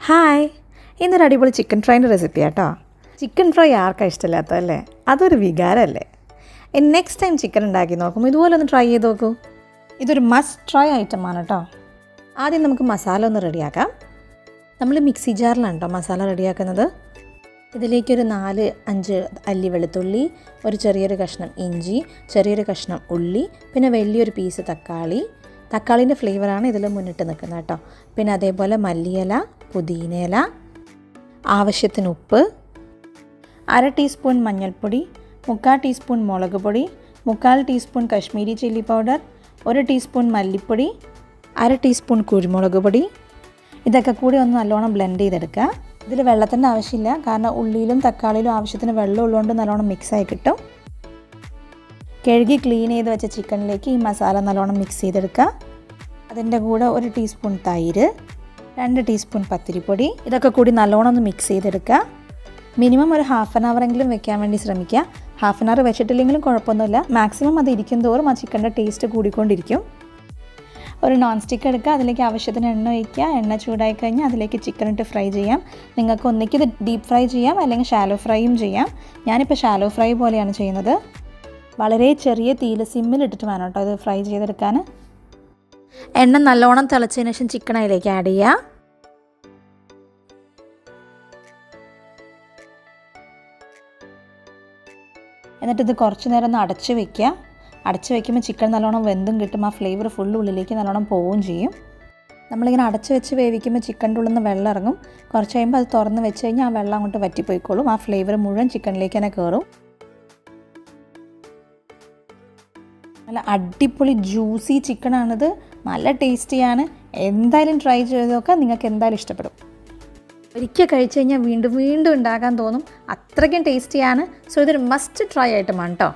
Hi, ഇന്നൊരു അടിപൊളി chicken ഫ്രൈൻ്റെ recipe ആട്ടോ. ചിക്കൻ ഫ്രൈ ആർക്കാണ് ഇഷ്ടമില്ലാത്തതല്ലേ? അതൊരു വികാരമല്ലേ? ഇനി നെക്സ്റ്റ് ടൈം ചിക്കൻ ഉണ്ടാക്കി നോക്കും ഇതുപോലെ ഒന്ന് ട്രൈ ചെയ്ത് നോക്കൂ. ഇതൊരു മസ്റ്റ് ട്രൈ ഐറ്റമാണ് കേട്ടോ. ആദ്യം നമുക്ക് മസാല ഒന്ന് റെഡിയാക്കാം. നമ്മൾ മിക്സി ജാറിലാണ് കേട്ടോ മസാല റെഡിയാക്കുന്നത്. ഇതിലേക്കൊരു 4-5 അല്ലി വെളുത്തുള്ളി, ഒരു ചെറിയൊരു കഷ്ണം ഇഞ്ചി, ചെറിയൊരു കഷ്ണം ഉള്ളി, പിന്നെ വലിയൊരു പീസ് തക്കാളി. തക്കാളീൻ്റെ ഫ്ലേവറാണ് ഇതിൽ മുന്നിട്ട് നിൽക്കുന്നത് കേട്ടോ. പിന്നെ അതേപോലെ മല്ലിയില, പുതിനയില, ആവശ്യത്തിന് ഉപ്പ്, 1/2 ടീസ്പൂൺ മഞ്ഞൾപ്പൊടി, 3/4 ടീസ്പൂൺ മുളക് പൊടി, 3/4 teaspoon Kashmiri chilli powder, 1 teaspoon മല്ലിപ്പൊടി, 1/2 ടീസ്പൂൺ കുരുമുളക് പൊടി. ഇതൊക്കെ കൂടി ഒന്ന് നല്ലോണം ബ്ലെൻഡ് ചെയ്തെടുക്കുക. ഇതിൽ വെള്ളത്തിൻ്റെ ആവശ്യമില്ല, കാരണം ഉള്ളിയിലും തക്കാളിയിലും ആവശ്യത്തിന് വെള്ളം ഉള്ളതുകൊണ്ട് നല്ലോണം മിക്സായി കിട്ടും. കഴുകി ക്ലീൻ ചെയ്ത് വെച്ച ചിക്കനിലേക്ക് ഈ മസാല നല്ലോണം മിക്സ് ചെയ്തെടുക്കുക. അതിൻ്റെ കൂടെ 1 ടീസ്പൂൺ തൈര്, 2 ടീസ്പൂൺ പത്തിരിപ്പൊടി, ഇതൊക്കെ കൂടി നല്ലോണം ഒന്ന് മിക്സ് ചെയ്തെടുക്കുക. മിനിമം ഒരു 1/2 അവറെങ്കിലും വെക്കാൻ വേണ്ടി ശ്രമിക്കുക. 1/2 അവർ വെച്ചിട്ടില്ലെങ്കിലും കുഴപ്പമൊന്നുമില്ല. മാക്സിമം അത് ഇരിക്കും തോറും ആ ചിക്കൻ്റെ ടേസ്റ്റ് കൂടിക്കൊണ്ടിരിക്കും. ഒരു നോൺ സ്റ്റിക്ക് എടുക്കുക, അതിലേക്ക് ആവശ്യത്തിന് എണ്ണ ഒഴിക്കുക. എണ്ണ ചൂടായി കഴിഞ്ഞാൽ അതിലേക്ക് ചിക്കൻ ഇട്ട് ഫ്രൈ ചെയ്യാം. നിങ്ങൾക്ക് ഒന്നിക്ക് ഇത് ഡീപ്പ് ഫ്രൈ ചെയ്യാം, അല്ലെങ്കിൽ ഷാലോ ഫ്രൈയും ചെയ്യാം. ഞാനിപ്പോൾ ഷാലോ ഫ്രൈ പോലെയാണ് ചെയ്യുന്നത്. വളരെ ചെറിയ തീയിൽ സിമ്മിലിട്ടിട്ട് വേണം കേട്ടോ ഇത് ഫ്രൈ ചെയ്തെടുക്കാൻ. എണ്ണ നല്ലോണം തിളച്ചതിന് ശേഷം ചിക്കൻ അതിലേക്ക് ആഡ് ചെയ്യുക. എന്നിട്ടിത് കുറച്ച് നേരം ഒന്ന് അടച്ച് വയ്ക്കുക. അടച്ച് വയ്ക്കുമ്പോൾ ചിക്കൻ നല്ലോണം വെന്തും കിട്ടും. ആ ഫ്ലേവർ ഫുൾ ഉള്ളിലേക്ക് നല്ലോണം പോവുകയും ചെയ്യും. നമ്മളിങ്ങനെ അടച്ച് വെച്ച് വേവിക്കുമ്പോൾ ചിക്കൻ്റെ ഉള്ളിൽ നിന്ന് വെള്ളം ഇറങ്ങും. കുറച്ച് കഴിയുമ്പോൾ അത് തുറന്ന് വെച്ച് കഴിഞ്ഞാൽ ആ വെള്ളം അങ്ങോട്ട് വറ്റിപ്പോയിക്കോളും. ആ ഫ്ലേവർ മുഴുവൻ ചിക്കനിലേക്ക് തന്നെ കയറും. നല്ല അടിപൊളി ജ്യൂസി ചിക്കനാണിത്. നല്ല ടേസ്റ്റിയാണ്. എന്തായാലും ട്രൈ ചെയ്ത് നോക്കാം, നിങ്ങൾക്ക് എന്തായാലും ഇഷ്ടപ്പെടും. ഒരിക്കൽ കഴിച്ച് കഴിഞ്ഞാൽ വീണ്ടും വീണ്ടും ഉണ്ടാക്കാൻ തോന്നും. അത്രയ്ക്കും ടേസ്റ്റിയാണ്. സോ ഇതൊരു മസ്റ്റ് ട്രൈ ഐറ്റമാണ് കേട്ടോ.